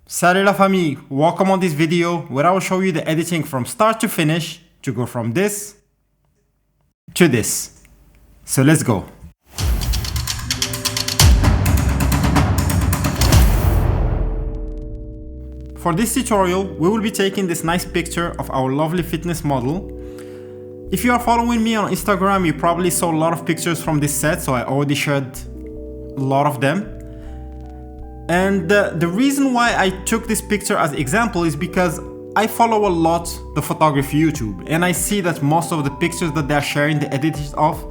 Salut la famille, welcome on this video where I will show you the editing from start to finish to go from this to this. So let's go. For this tutorial, we will be taking this nice picture of our lovely fitness model. If you are following me on Instagram, you probably saw a lot of pictures from this set, so I already shared a lot of them. And the reason why I took this picture as example is because I follow a lot the photography YouTube, and I see that most of the pictures that they're sharing the edits of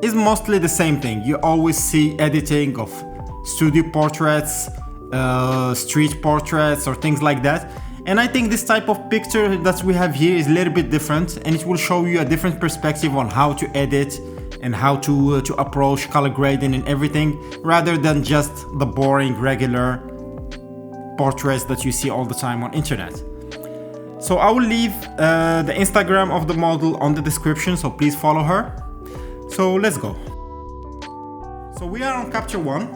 is mostly the same thing. You always see editing of studio portraits, street portraits or things like that. And I think this type of picture that we have here is a little bit different, and it will show you a different perspective on how to edit and how to approach color grading and everything, rather than just the boring regular portraits that you see all the time on internet. So I will leave the Instagram of the model on the description, so please follow her. So let's go. So we are on Capture One.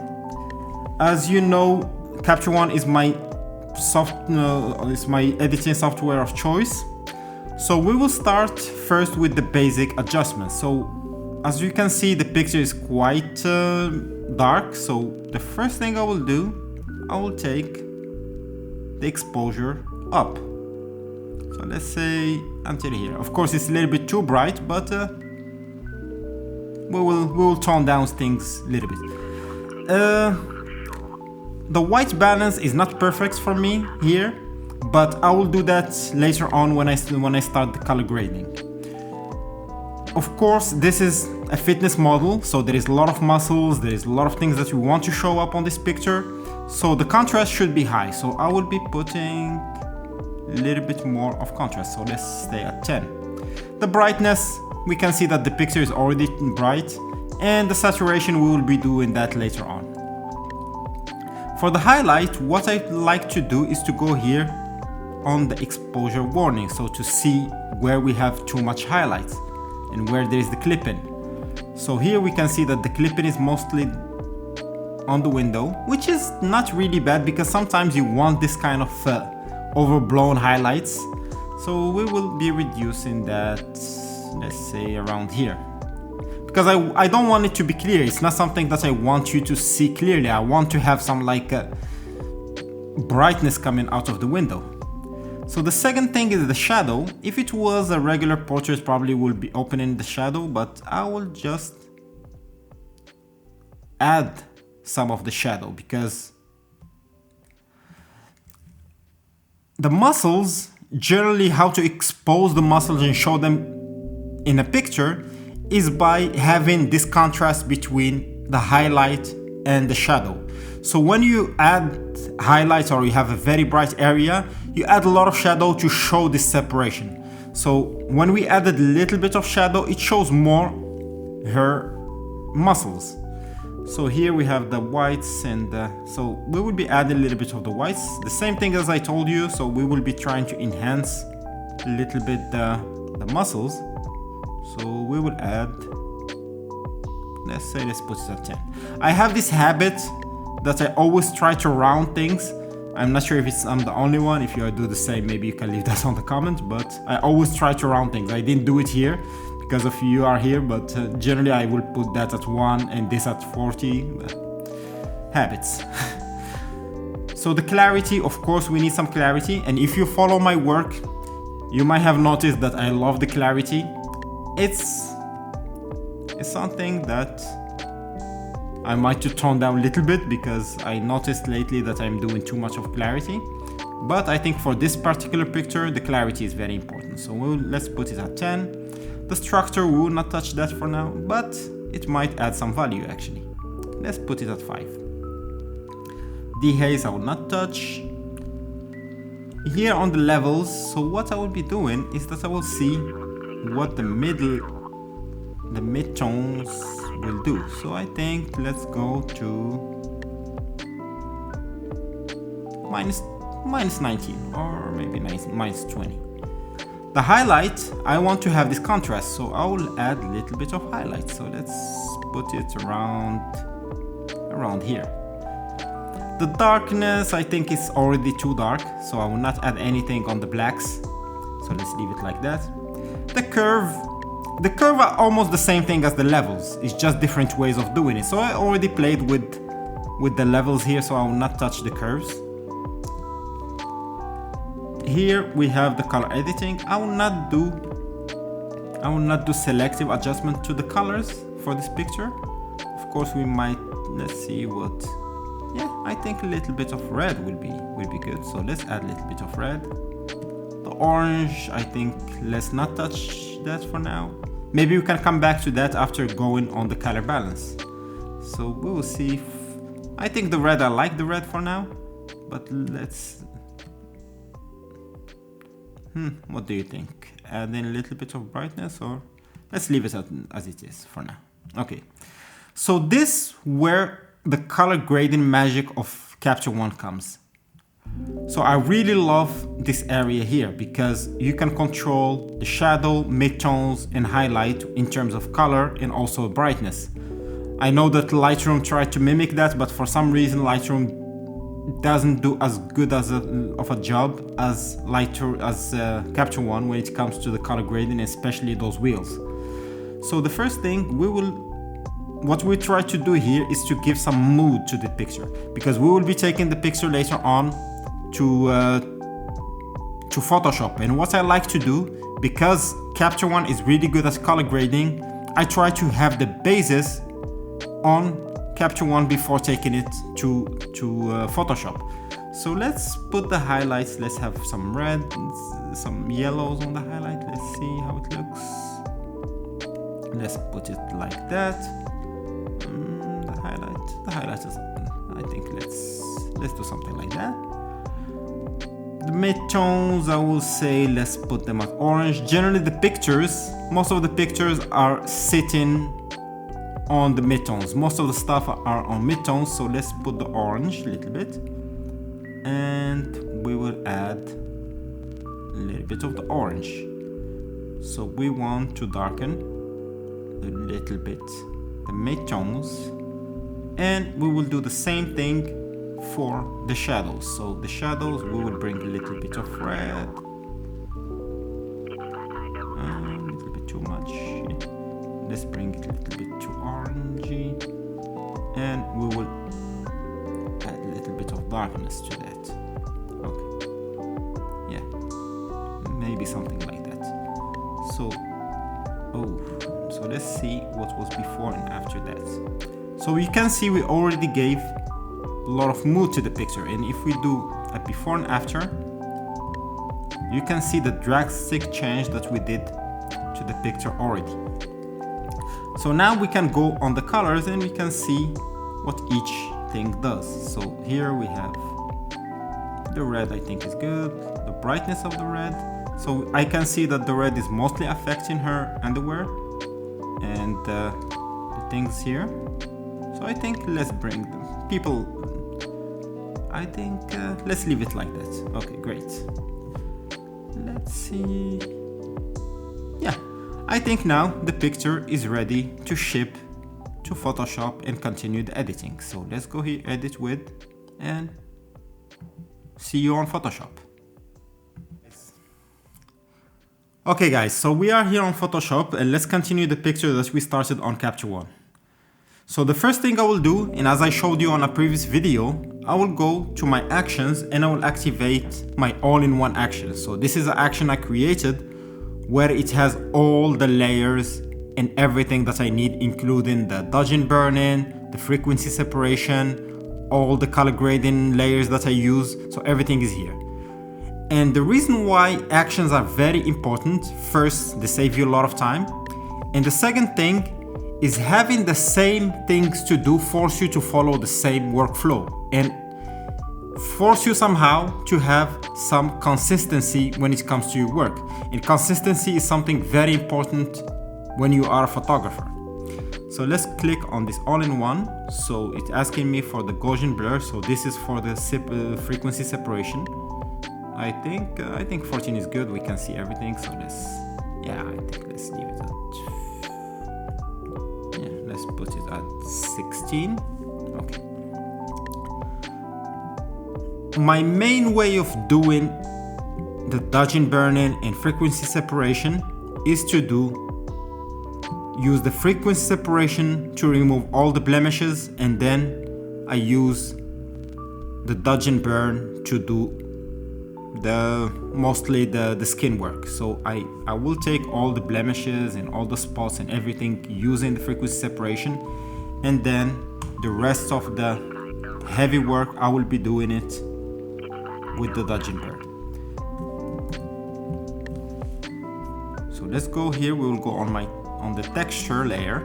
As you know, Capture One is my editing software of choice. So we will start first with the basic adjustments. So as you can see, the picture is quite dark. So the first thing I will do, I will take the exposure up. So let's say until here. Of course, it's a little bit too bright, but we will tone down things a little bit. The white balance is not perfect for me here, but I will do that later on when I start the color grading. Of course, this is a fitness model, so there is a lot of muscles, there is a lot of things that we want to show up on this picture. So the contrast should be high. So I will be putting a little bit more of contrast. So let's stay at 10. The brightness, we can see that the picture is already bright, and the saturation, we will be doing that later on. For the highlight, what I like to do is to go here on the exposure warning, so to see where we have too much highlights and where there is the clipping. So here we can see that the clipping is mostly on the window, which is not really bad because sometimes you want this kind of overblown highlights. So we will be reducing that, let's say around here. Because I don't want it to be clear. It's not something that I want you to see clearly. I want to have some brightness coming out of the window. So the second thing is the shadow. If it was a regular portrait, probably will be opening the shadow, but I will just add some of the shadow because the muscles, generally how to expose the muscles and show them in a picture is by having this contrast between the highlight and the shadow. So when you add highlights or you have a very bright area, you add a lot of shadow to show this separation. So when we added a little bit of shadow, it shows more her muscles. So here we have the whites, and so we will be adding a little bit of the whites. The same thing as I told you, so we will be trying to enhance a little bit the muscles. So we will add, let's put it at 10. I have this habit that I always try to round things. I'm not sure if I'm the only one. If you do the same, maybe you can leave that on the comment, but I always try to round things. I didn't do it here because of you are here, but generally I will put that at 1 and this at 40. Habits. So the clarity, of course, we need some clarity. And if you follow my work, you might have noticed that I love the clarity. It's something that I might to tone down a little bit because I noticed lately that I'm doing too much of clarity. But I think for this particular picture, the clarity is very important. So let's put it at 10. The structure, we will not touch that for now, but it might add some value actually. Let's put it at 5. Dehaze I will not touch. Here on the levels, so what I will be doing is that I will see what the mid-tones will do. So I think let's go to minus 19 or maybe minus 20. The highlight, I want to have this contrast, so I will add a little bit of highlight. So let's put it around here. The The darkness, I think it's already too dark, so I will not add anything on the blacks. So let's leave it like that. The curve are almost the same thing as the levels. It's just different ways of doing it. So I already played with the levels here, so I will not touch the curves. Here we have the color editing. I will not do selective adjustment to the colors for this picture. Of course, we might, let's see what, yeah, I think a little bit of red will be good. So let's add a little bit of red. The orange, I think let's not touch that for now. Maybe we can come back to that after going on the color balance. So we will see. I think the red, I like the red for now, but let's, what do you think? Add in a little bit of brightness, or let's leave it as it is for now. Okay, so this where the color grading magic of Capture One comes. So I really love this area here because you can control the shadow, midtones, and highlight in terms of color and also brightness. I know that Lightroom tried to mimic that, but for some reason Lightroom doesn't do as good of a job as Capture One when it comes to the color grading, especially those wheels. So the first thing what we try to do here is to give some mood to the picture, because we will be taking the picture later on to Photoshop. And what I like to do, because Capture One is really good at color grading, I try to have the basis on Capture One before taking it to Photoshop. So let's put the highlights. Let's have some red, some yellows on the highlight. Let's see how it looks. Let's put it like that. The highlight is, I think let's do something like that. The midtones, I will say let's put them at orange. Generally most of the pictures are sitting on the midtones. Most of the stuff are on midtones, so let's put the orange a little bit, and we will add a little bit of the orange. So we want to darken a little bit the midtones, and we will do the same thing for the shadows. So the shadows, we will bring a little bit of red, a little bit too much. Let's bring it a little bit too orangey, and we will add a little bit of darkness to that. Okay, yeah, maybe something like that. So let's see what was before and after that. So you can see we already gave a lot of mood to the picture, and if we do a before and after, you can see the drastic change that we did to the picture already. So now we can go on the colors and we can see what each thing does. So here we have the red, I think is good, the brightness of the red. So I can see that the red is mostly affecting her underwear and the things here. So I think let's bring them. Let's leave it like that. Okay, great. Let's see. Yeah, I think now the picture is ready to ship to Photoshop and continue the editing. So let's go here, edit with, and see you on Photoshop. Okay guys, so we are here on Photoshop and let's continue the picture that we started on Capture One. So the first thing I will do, and as I showed you on a previous video, I will go to my actions and I will activate my all-in-one action. So this is an action I created where it has all the layers and everything that I need, including the dodge and burn in, the frequency separation, all the color grading layers that I use. So everything is here. And the reason why actions are very important, first, they save you a lot of time. And the second thing is having the same things to do force you to follow the same workflow and force you somehow to have some consistency when it comes to your work. And consistency is something very important when you are a photographer. So let's click on this all-in-one. So it's asking me for the Gaussian blur. So this is for the frequency separation. I think 14 is good. We can see everything. So let's leave it at, let's put it at 16. Okay. my main way of doing the dodge and burn-in and frequency separation is to use the frequency separation to remove all the blemishes, and then I use the dodge and burn to do mostly the skin work. So I will take all the blemishes and all the spots and everything using the frequency separation, and then the rest of the heavy work I will be doing it with the dodge and burn. So let's go here. We will go on the texture layer,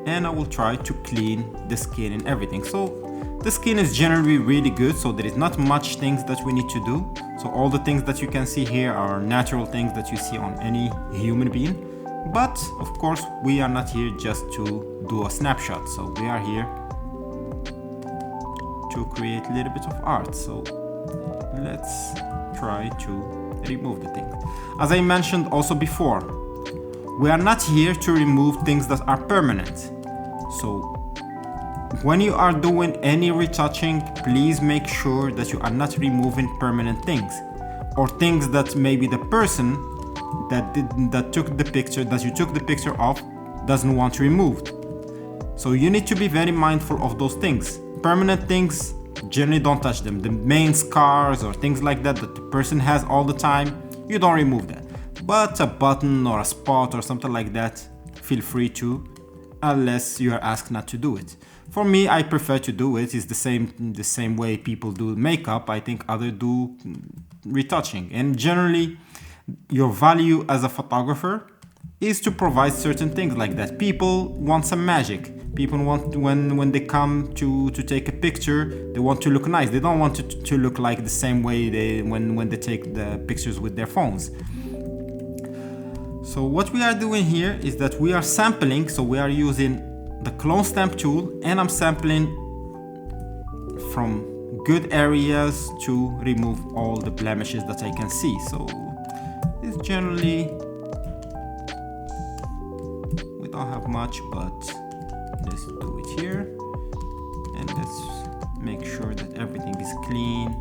and I will try to clean the skin and everything. So the skin is generally really good, so there is not much things that we need to do. So all the things that you can see here are natural things that you see on any human being. But of course, we are not here just to do a snapshot. So we are here to create a little bit of art. So let's try to remove the thing. As I mentioned also before, we are not here to remove things that are permanent. So when you are doing any retouching, please make sure that you are not removing permanent things, or things that maybe the person that took the picture, that you took the picture of, doesn't want removed. So you need to be very mindful of those things. Permanent things, generally don't touch them. The main scars or things like that the person has all the time, you don't remove that. But a button or a spot or something like that, feel free to, unless you are asked not to do it. For me, I prefer to do it. It's the same way people do makeup. I think others do retouching. And generally, your value as a photographer is to provide certain things like that. People want some magic. People want, when they come to take a picture, they want to look nice. They don't want it to look like the same way when they take the pictures with their phones. So what we are doing here is that we are sampling. So we are using the clone stamp tool, and I'm sampling from good areas to remove all the blemishes that I can see. So it's generally, we don't have much, but let's do it here, and let's make sure that everything is clean.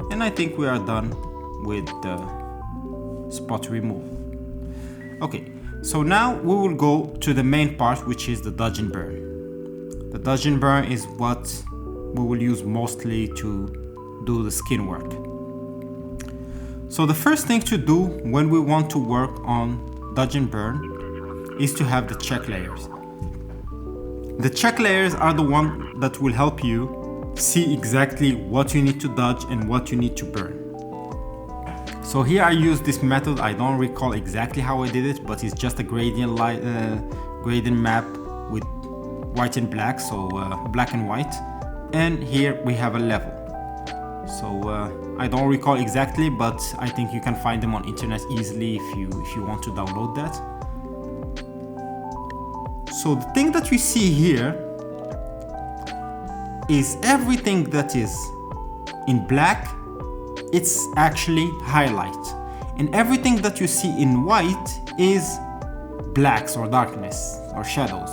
And I think we are done with the spot removal. Okay, so now we will go to the main part, which is the dodge and burn. The dodge and burn is what we will use mostly to do the skin work. So the first thing to do when we want to work on dodge and burn is to have the check layers. The check layers are the one that will help you see exactly what you need to dodge and what you need to burn. So here I use this method. I don't recall exactly how I did it, but it's just a gradient map with white and black, so black and white. And here we have a level. So I don't recall exactly, but I think you can find them on internet easily if you want to download that. So the thing that you see here is everything that is in black, it's actually highlight, and everything that you see in white is blacks or darkness or shadows.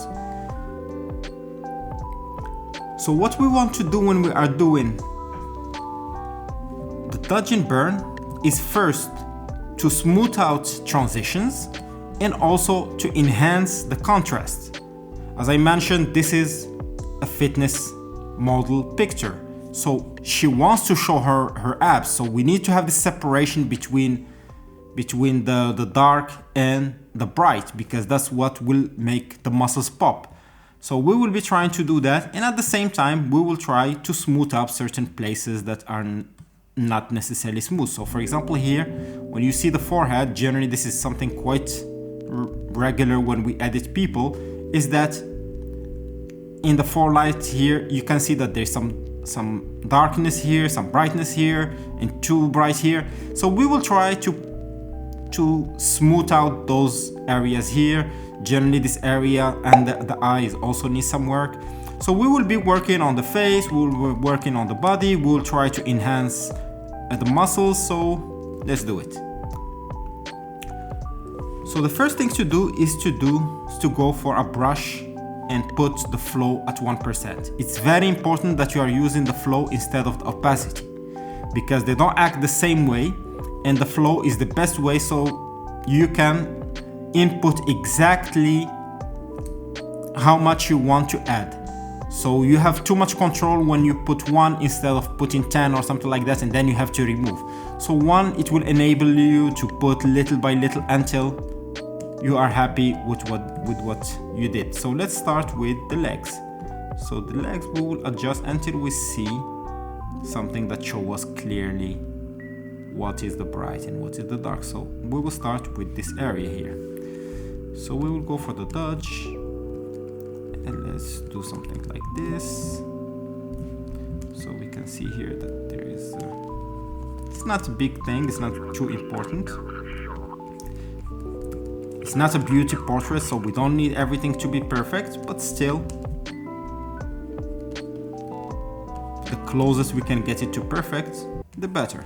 So what we want to do when we are doing the dodge and burn is first to smooth out transitions and also to enhance the contrast. As I mentioned, this is a fitness model picture, so she wants to show her abs, so we need to have this separation between the dark and the bright, because that's what will make the muscles pop. So we will be trying to do that, and at the same time we will try to smooth up certain places that are not necessarily smooth. So for example, here when you see the forehead, generally this is something quite regular when we edit people, is that in the forelight here you can see that there's some some darkness here, some brightness here, and too bright here. So we will try to smooth out those areas here. Generally this area and the eyes also need some work. So we will be working on the face, we will be working on the body, we will try to enhance the muscles. So let's do it. So the first thing to do is to go for a brush and put the flow at 1%. It's very important that you are using the flow instead of the opacity, because they don't act the same way, and the flow is the best way, so you can input exactly how much you want to add. So you have too much control when you put 1 instead of putting 10 or something like that, and then you have to remove. So 1, it will enable you to put little by little until you are happy with what you did. So let's start with the legs. So the legs we will adjust until we see something that shows us clearly what is the bright and what is the dark. So we will start with this area here. So we will go for the dodge, and let's do something like this. So we can see here that there is it's not a big thing, it's not too important. It's not a beauty portrait, so we don't need everything to be perfect, but still, the closest we can get it to perfect, the better.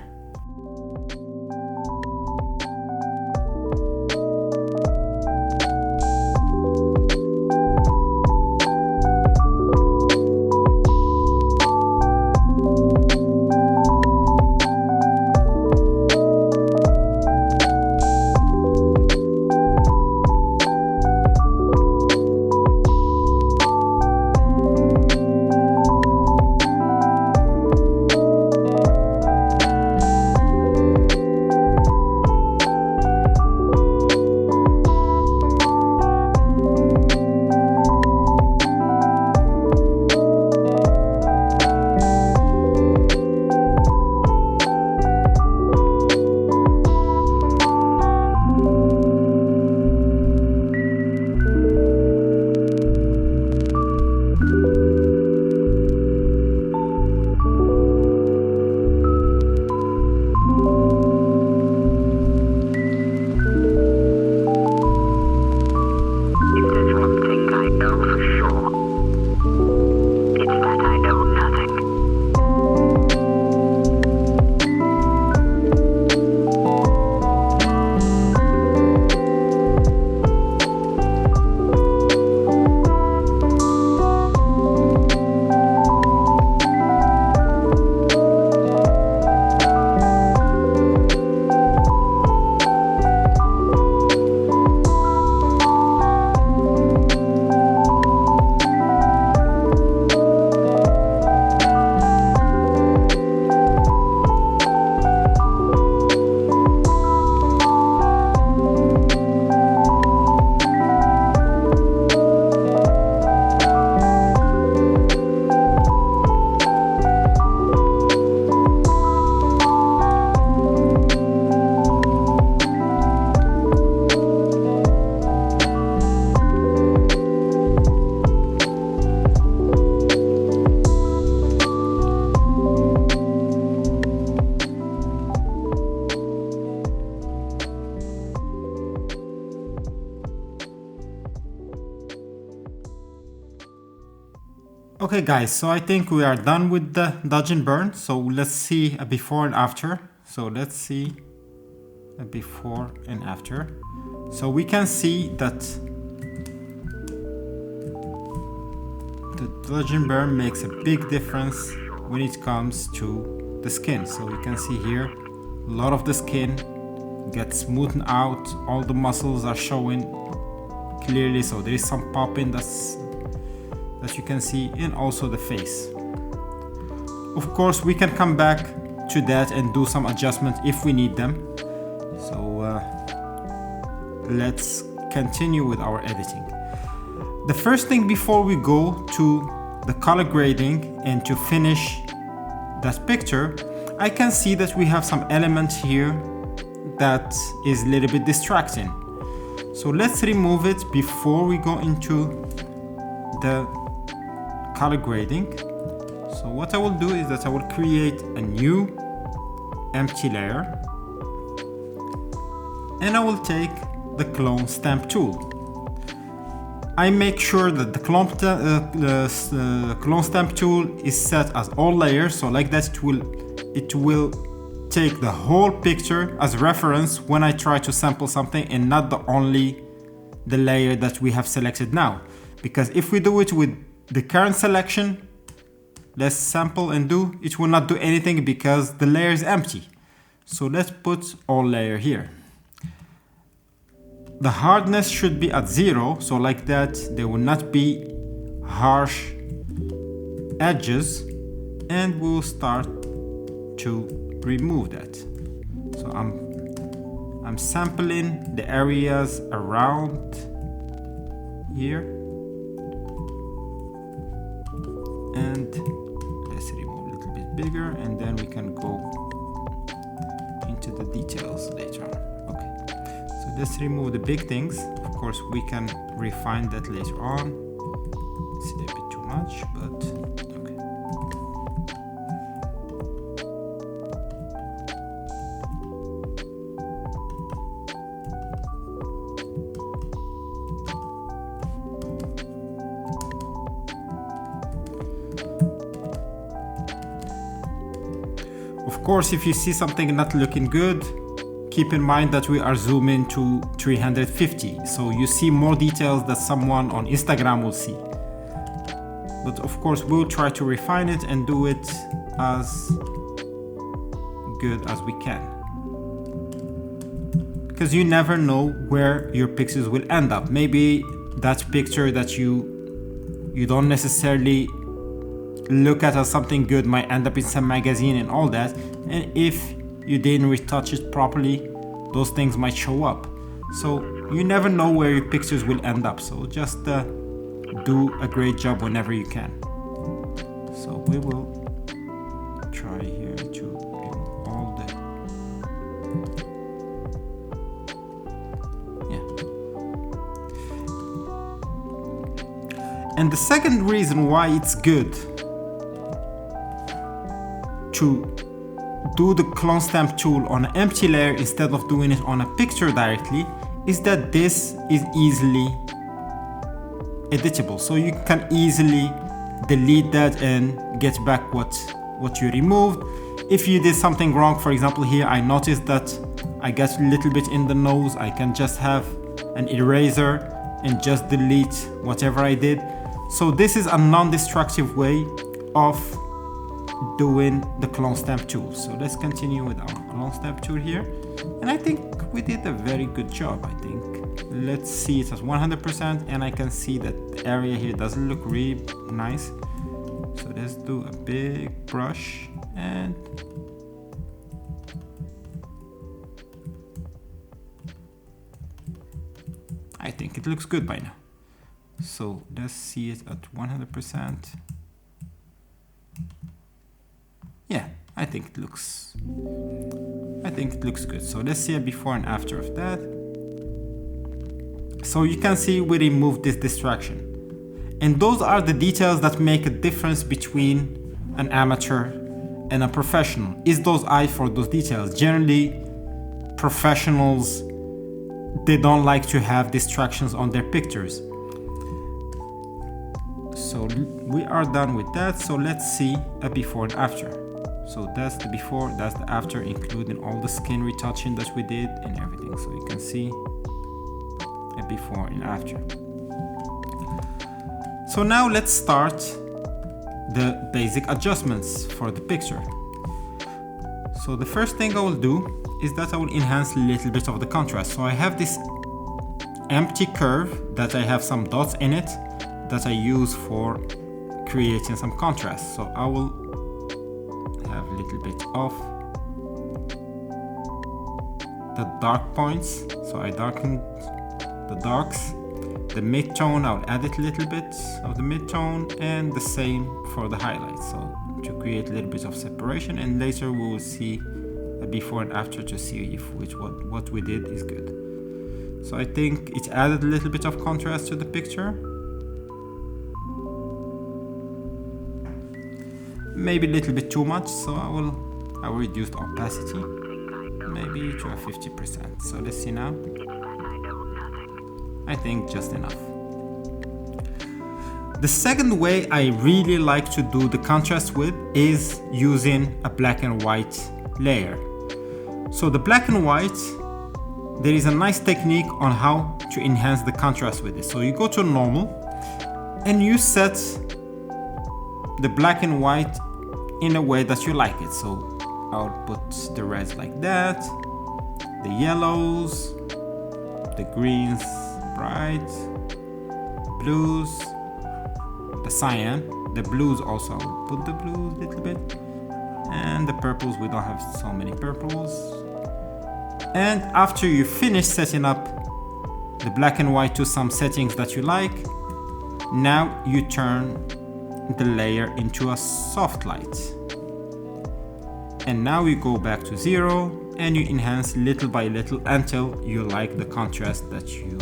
Okay guys, so I think we are done with the dodge and burn. So let's see a before and after. So let's see a before and after. So we can see that the dodge and burn makes a big difference when it comes to the skin. So you can see here, a lot of the skin gets smoothed out, all the muscles are showing clearly. So there is some popping that you can see, and also the face. Of course, we can come back to that and do some adjustments if we need them. So let's continue with our editing. The first thing before we go to the color grading and to finish that picture, I can see that we have some element here that is a little bit distracting. So let's remove it before we go into the color grading. So what I will do is that I will create a new empty layer, and I will take the clone stamp tool. I make sure that the clone stamp tool is set as all layers, so like that it will take the whole picture as reference when I try to sample something, and not only the layer that we have selected now. Because if we do it with the current selection, let's sample and do, it will not do anything because the layer is empty. So let's put all layer here. The hardness should be at 0, so like that there will not be harsh edges, and we'll start to remove that. So I'm sampling the areas around here, and let's remove a little bit bigger, and then we can go into the details later on. Okay, so let's remove the big things. Of course we can refine that later on. It's a bit too much, but okay. Of course, if you see something not looking good, keep in mind that we are zooming to 350, so you see more details that someone on Instagram will see. But of course, we'll try to refine it and do it as good as we can, because you never know where your pixels will end up. Maybe that picture that you don't necessarily look at as something good might end up in some magazine and all that, and if you didn't retouch it properly, those things might show up. So you never know where your pictures will end up, so just do a great job whenever you can. So we will try here to remove all the And the second reason why it's good to do the clone stamp tool on an empty layer instead of doing it on a picture directly is that this is easily editable. So you can easily delete that and get back what you removed. If you did something wrong, for example here I noticed that I got a little bit in the nose, I can just have an eraser and just delete whatever I did. So this is a non-destructive way of doing the clone stamp tool. So let's continue with our clone stamp tool here, and I think we did a very good job. I think let's see it as 100%, and I can see that the area here doesn't look really nice. So let's do a big brush, and I think it looks good by now. So let's see it at 100%. Yeah, I think it looks good. So let's see a before and after of that. So you can see we removed this distraction. And those are the details that make a difference between an amateur and a professional. Is those eye for those details. Generally, professionals, they don't like to have distractions on their pictures. So we are done with that. So let's see a before and after. So that's the before, that's the after, including all the skin retouching that we did and everything. So you can see a before and after. So now let's start the basic adjustments for the picture. So the first thing I will do is that I will enhance a little bit of the contrast. So I have this empty curve that I have some dots in it that I use for creating some contrast. So I will have a little bit of the dark points. So I darkened the darks. The mid-tone, I'll add it a little bit of the mid-tone, and the same for the highlights. So to create a little bit of separation, and later we will see a before and after to see if what we did is good. So I think it added a little bit of contrast to the picture. maybe a little bit too much, so I will reduce the opacity maybe to a 50%. So let's see now. I think just enough. The second way I really like to do the contrast with is using a black and white layer. So the black and white, there is a nice technique on how to enhance the contrast with it. So you go to normal and you set the black and white in a way that you like it. So I'll put the reds like that, the yellows, the greens bright, blues, the cyan, the blues also, I will put the blues a little bit, and the purples, we don't have so many purples. And after you finish setting up the black and white to some settings that you like, now you turn the layer into a soft light. And now you go back to 0 and you enhance little by little until you like the contrast that you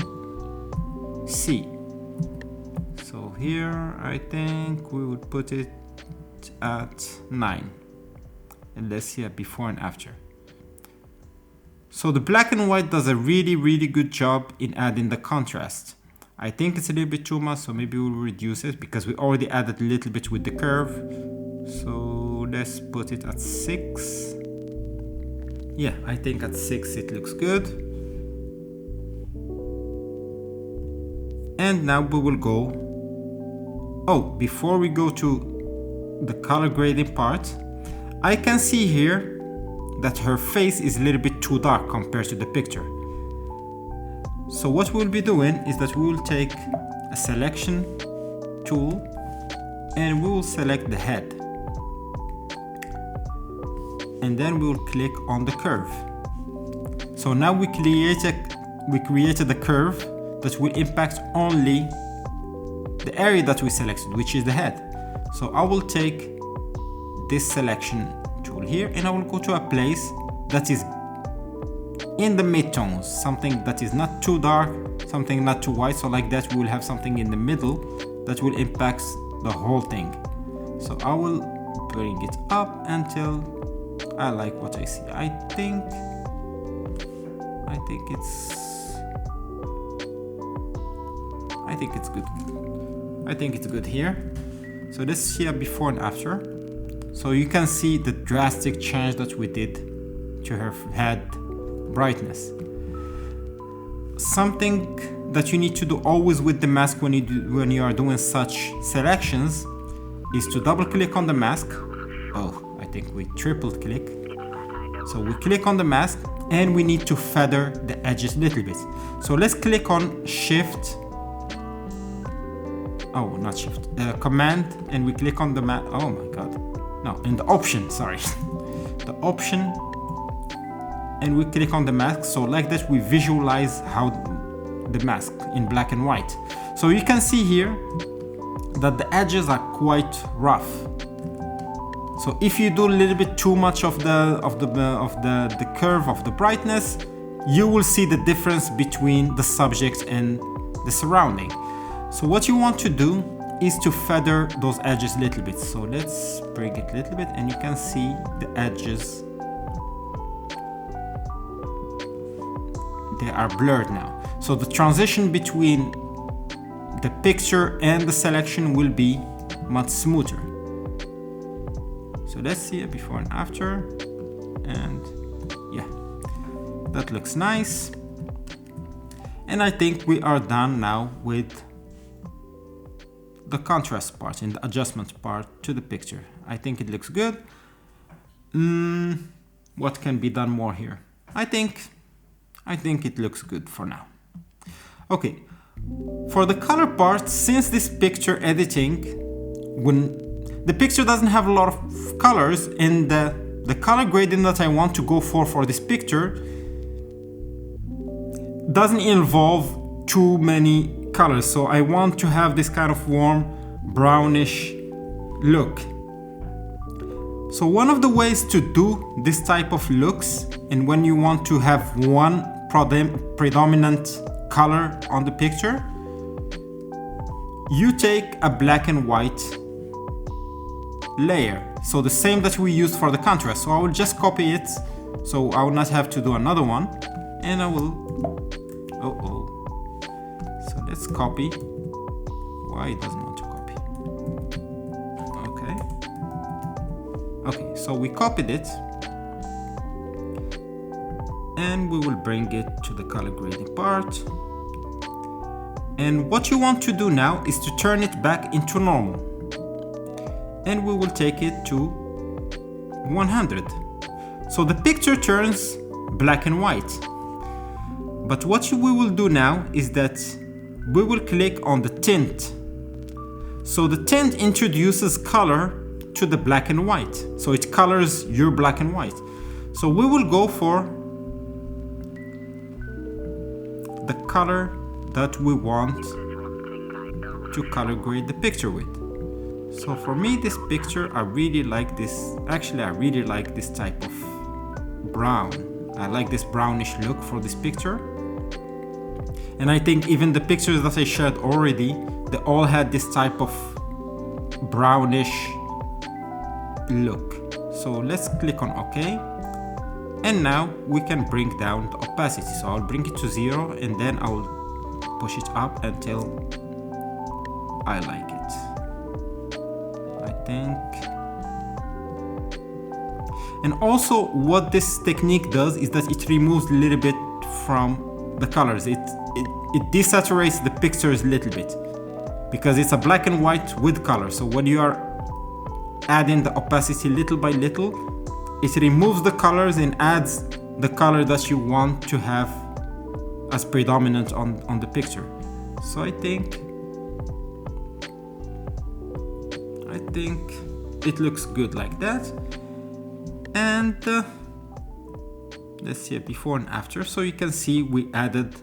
see. So here I think we would put it at 9. And let's see a before and after. So the black and white does a really good job in adding the contrast. I think it's a little bit too much, so maybe we'll reduce it because we already added a little bit with the curve. So let's put it at 6. Yeah, I think at 6 it looks good. And now we will go. Oh, before we go to the color grading part, I can see here that her face is a little bit too dark compared to the picture. So what we'll be doing is that we will take a selection tool and we will select the head. And then we will click on the curve. So now we created a curve that will impact only the area that we selected, which is the head. So I will take this selection tool here and I will go to a place that is in the midtones, something that is not too dark, something not too white. So like that we will have something in the middle that will impact the whole thing. So I will bring it up until I like what I see. I think it's good. I think it's good here. So let's see a before and after. So you can see the drastic change that we did to her head brightness. Something that you need to do always with the mask when you are doing such selections is to double click on the mask. Oh, I think we triple click. So we click on the mask and we need to feather the edges a little bit. So let's click on Shift. Oh, not Shift. Command, and we click on the mask. Oh my God. No, in the option, sorry. The option, and we click on the mask. So like that we visualize how the mask in black and white. So you can see here that the edges are quite rough. So if you do a little bit too much of the curve of the brightness, you will see the difference between the subject and the surrounding. So what you want to do is to feather those edges a little bit. So let's bring it a little bit and you can see the edges. They are blurred now. So the transition between the picture and the selection will be much smoother. So let's see a before and after. And yeah, that looks nice. And I think we are done now with the contrast part and the adjustment part to the picture. I think it looks good. What can be done more here? I think it looks good for now. Okay, for the color part, since this picture editing, when the picture doesn't have a lot of colors and the color grading that I want to go for this picture doesn't involve too many colors. So I want to have this kind of warm brownish look. So one of the ways to do this type of looks, and when you want to have one predominant color on the picture, you take a black and white layer. So the same that we used for the contrast. So I will just copy it, so I will not have to do another one. And I will, so let's copy. Why it doesn't want to copy? Okay, so we copied it. And we will bring it to the color grading part. And what you want to do now is to turn it back into normal. And we will take it to 100. So the picture turns black and white. But what we will do now is that we will click on the tint. So the tint introduces color to the black and white. So it colors your black and white. So we will go for the color that we want to color grade the picture with. So for me, this picture, I really like this. Actually, I really like this type of brown. I like this brownish look for this picture. And I think even the pictures that I shared already, they all had this type of brownish look. So let's click on OK. And now we can bring down the opacity. So I'll bring it to 0 and then I'll push it up until I like it. I think. And also what this technique does is that it removes a little bit from the colors. It desaturates the pictures a little bit because it's a black and white with color. So when you are adding the opacity little by little, it removes the colors and adds the color that you want to have as predominant on the picture. So I think it looks good like that. And let's see a before and after. So you can see we added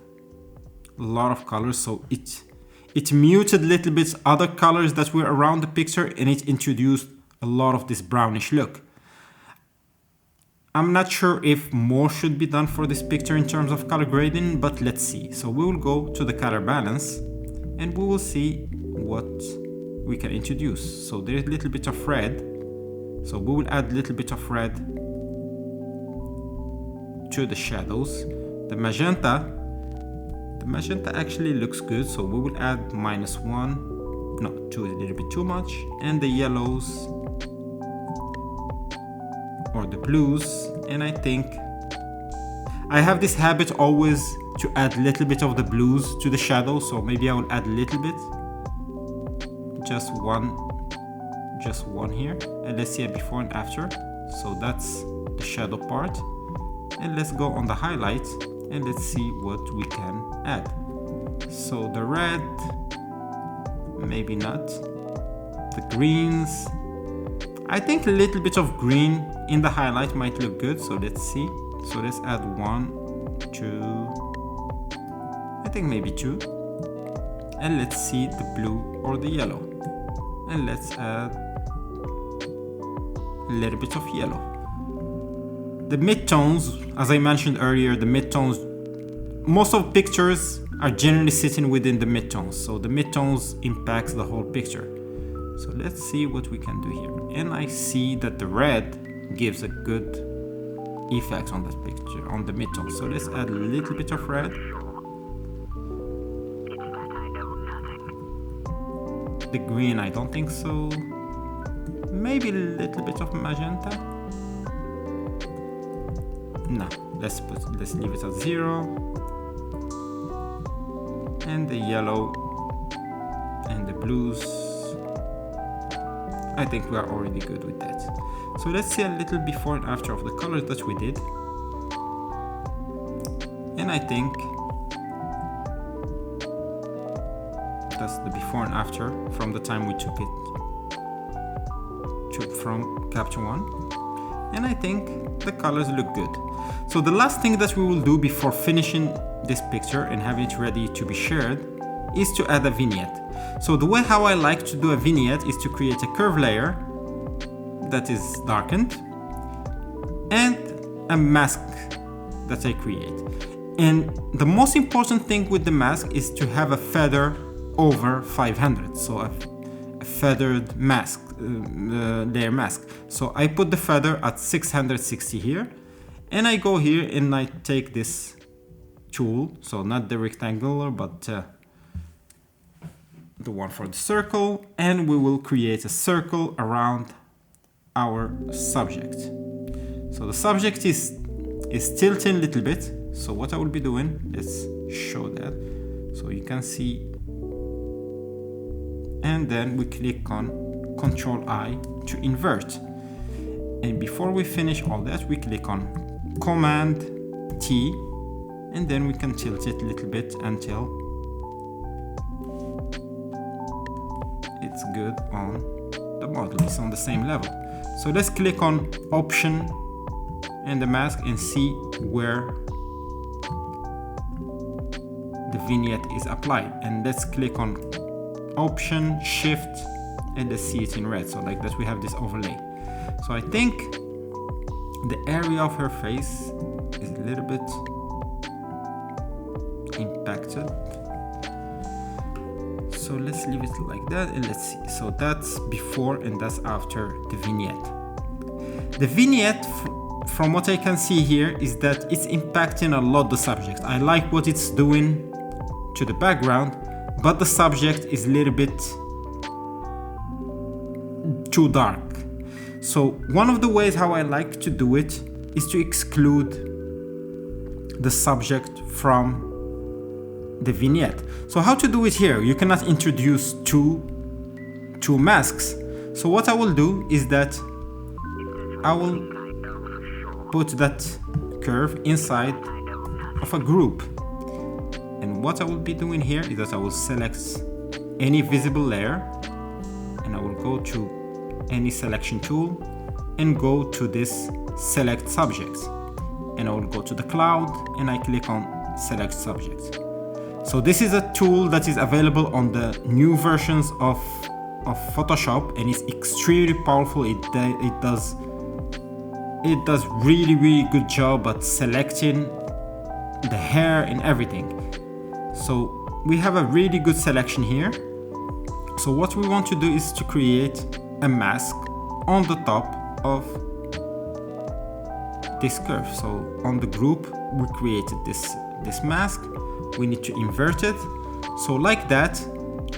a lot of colors. So it muted a little bit other colors that were around the picture, and it introduced a lot of this brownish look. I'm not sure if more should be done for this picture in terms of color grading, but let's see. So we will go to the color balance and we will see what we can introduce. So there is a little bit of red. So we will add a little bit of red to the shadows. The magenta actually looks good. So we will add -1, no, 2 is a little bit too much. And the yellows or the blues, and I think I have this habit always to add a little bit of the blues to the shadow, so maybe I will add a little bit, just one here, and let's see a before and after. So that's the shadow part, and let's go on the highlight and let's see what we can add. So the red, maybe not, the greens, I think a little bit of green in the highlight might look good, so let's see. So let's add 1, 2, I think maybe 2. And let's see the blue or the yellow. And let's add a little bit of yellow. The midtones, as I mentioned earlier, the midtones, most of pictures are generally sitting within the midtones. So the midtones impacts the whole picture. So let's see what we can do here. And I see that the red gives a good effect on that picture, on the midtone. So let's add a little bit of red. The green, I don't think so. Maybe a little bit of magenta. No, let's leave it at 0. And the yellow and the blues, I think we are already good with that. So let's see a little before and after of the colors that we did. And I think that's the before and after from the time we took it from Capture One. And I think the colors look good. So the last thing that we will do before finishing this picture and having it ready to be shared is to add a vignette. So the way how I like to do a vignette is to create a curve layer that is darkened and a mask that I create. And the most important thing with the mask is to have a feather over 500. So feathered mask, layer mask. So I put the feather at 660 here, and I go here and I take this tool, so not the rectangular but the one for the circle, and we will create a circle around our subject. So the subject is tilting a little bit. So what I will be doing, let's show that. So you can see, and then we click on Ctrl I to invert. And before we finish all that, we click on Command T, and then we can tilt it a little bit until it's good on the model. It's on the same level. So let's click on Option and the mask and see where the vignette is applied. And let's click on Option, Shift, and let's see it in red. So like that we have this overlay. So I think the area of her face is a little bit impacted. So let's leave it like that and let's see. So that's before and that's after the vignette. The vignette, from what I can see here, is that it's impacting a lot the subject. I like what it's doing to the background, but the subject is a little bit too dark. So one of the ways how I like to do it is to exclude the subject from the vignette. So how to do it here? You cannot introduce two masks. So what I will do is that I will put that curve inside of a group. And what I will be doing here is that I will select any visible layer, and I will go to any selection tool and go to this select subject, and I will go to the cloud and I click on select subject. So this is a tool that is available on the new versions of Photoshop, and it's extremely powerful. It does really good job at selecting the hair and everything. So we have a really good selection here. So what we want to do is to create a mask on the top of this curve. So on the group we created this mask. We need to invert it. So like that,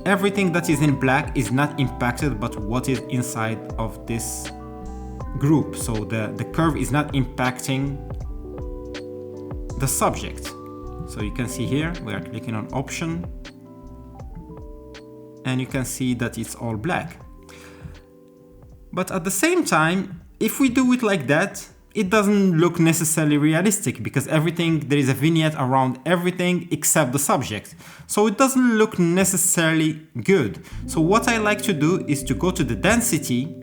everything that is in black is not impacted but what is inside of this group. So the curve is not impacting the subject. So you can see here we are clicking on Option, and you can see that it's all black. But at the same time, if we do it like that, it doesn't look necessarily realistic, because there is a vignette around everything except the subject. So it doesn't look necessarily good. So what I like to do is to go to the density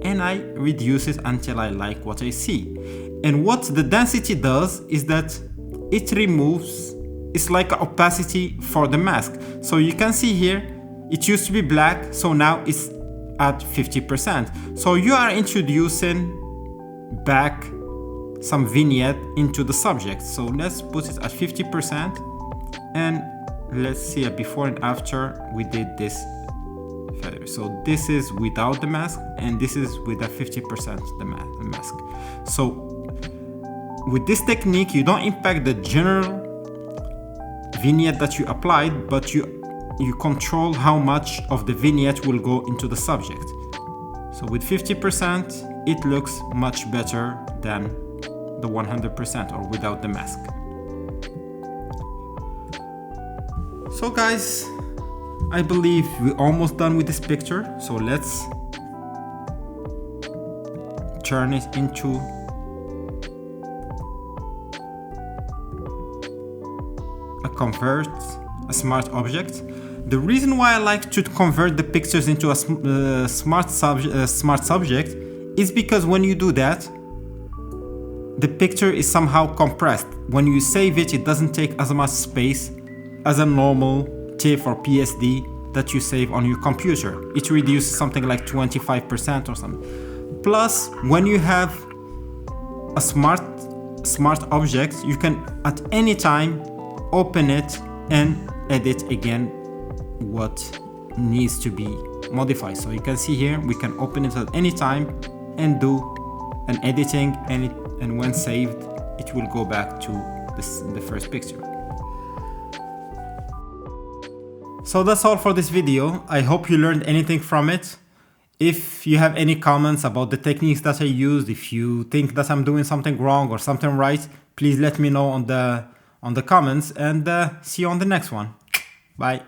and I reduce it until I like what I see. And what the density does is that it removes, it's like an opacity for the mask. So you can see here, it used to be black, so now it's at 50%. So you are introducing back some vignette into the subject. So let's put it at 50%, and let's see a before and after we did this feather. So this is without the mask, and this is with a 50% the mask. So with this technique, you don't impact the general vignette that you applied, but you control how much of the vignette will go into the subject. So with 50%, it looks much better than the 100% or without the mask. So guys, I believe we're almost done with this picture. So let's turn it into convert a smart object. The reason why I like to convert the pictures into a smart subject is because when you do that, the picture is somehow compressed. When you save it, it doesn't take as much space as a normal TIFF or PSD that you save on your computer. It reduces something like 25% or something. Plus, when you have a smart object, you can at any time open it and edit again what needs to be modified. So you can see here, we can open it at any time and do an editing, and when saved, it will go back to the first picture. So that's all for this video. I hope you learned anything from it. If you have any comments about the techniques that I used, if you think that I'm doing something wrong or something right, please let me know on the comments, and see you on the next one. Bye.